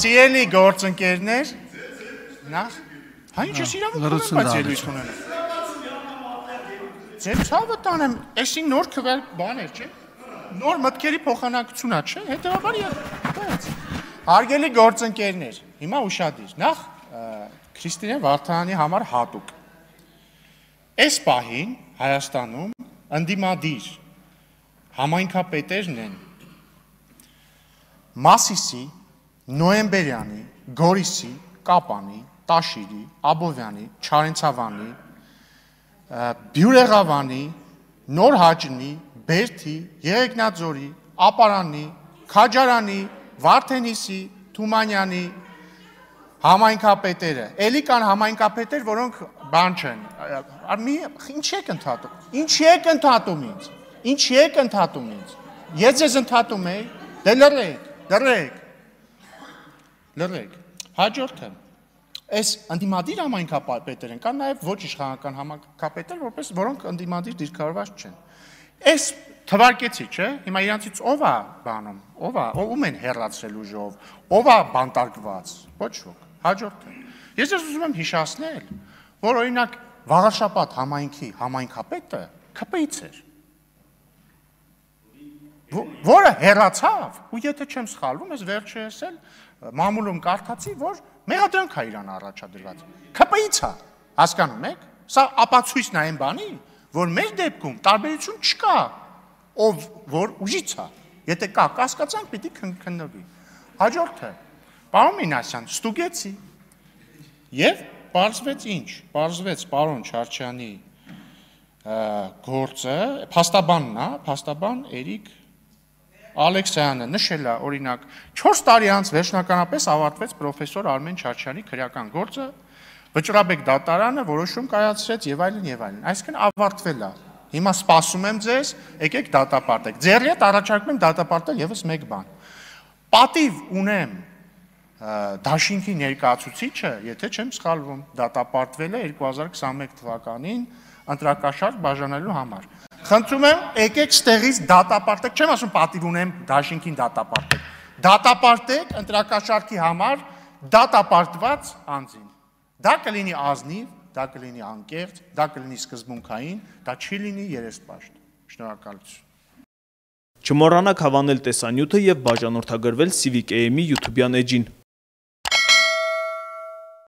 Սիրելի գործընկերներ, նախ, հա ինչ ես իրավունք ունեմ, բայց ելույթ ունեմ։ Ձեր ցավը տանեմ, էսի նոր քվել բաներ, չէ՞։ Նոր մտքերի փոխանակությունա, չէ՞։ Հետևաբար ես։ Հարգելի գործընկերներ, հիմա ուշադիր։ Նախ Քրիստինե Վարդանյանի համար հատուկ։ Այս պահին Հայաստանում ընդդիմադիր համայնքապետերն են Մասիսի, Նոյեմբերյանի, Գորիսի, Կապանի, Տաշիրի, Աբովյանի, Չարենցավանի, Բյուրեղավանի, Նոր Հաճնի, Բերդի, Եղեգնաձորի, Ապարանի, Քաջարանի, Վարդենիսի, Թումանյանի համայնքապետերը, էլի կան համայնքապետեր, որոնք բան չեն, ինչ եք ընդհատում ինձ, ես ես ընդհատում էի, դե լրեք, հաջորդը, այս ընդդիմադիր համայնքապետեր են, կան նաև ոչ իշխանական համայնքապետեր, որոնք ընդդիմադիր դիրքավորված չեն, այս թվարկեցի, չէ, հիմա իրանցից ով է բանում, ում են հեռացրել ուժով, ով է բանտարկված, ոչ ոք, հաջորդը, ես ուզում եմ հիշացնել, որ օրինակ Վաղարշապատ համայնքի համայնքապետը ՔՊ-ից էր, որը հեռացավ, ու եթե չեմ սխալվում, ես վերջերս էլ մամուլում կարդացի, որ մեղադրանք է իրան առաջադրված, ՔՊ-ից է, հասկանում եք, սա ապացույցն է այն բանի, որ մեր դեպքում տարբերություն չկա, ով որ ուժից է, եթե կա կասկածանք, պիտի քննվի, հաջորդը, պարոն Մինասյան, ստուգեցի, և պարզվեց ինչ, պարզվեց պարոն Չարչյանի գործը, փաստաբանն է, փաստաբան Էրիկ Ալեքսյանը նշել է, օրինակ, 4 տարի անց վերջնականապես ավարտվեց պրոֆեսոր Արմեն Չարչյանի քրեական գործը, Վճռաբեկ դատարանը որոշում կայացրեց եւ այլն, այսինքն ավարտվել է, հիմա սպասում եմ ձեզ, եկեք դատապարտեք, ձեռի հետ առաջարկում եմ դատապարտել եւս մեկ բան, պատիվ ունեմ Դաշինքի ներկայացուցիչը, եթե չեմ սխալվում, դատապարտվել է 2021 թվականին ընտրակաշարք բաժանելու համար։ Խնդրում եմ, եկեք ստեղից դատապարտեք, չեմ ասում պատիվ ունեմ Դաշինքին դատապարտեք, դատապարտեք ընտրակաշարքի համար դատապարտված անձին։ Դա կլինի ազնիվ, դա կլինի անկեղծ, դա կլինի սկզբունքային, դա չի լինի երեսպաշտ։ Շնորհակալություն։ Չմոռանաք հավանել տեսանյութը և բաժանորդագրվել Civic AM-ի YouTube-յան էջին։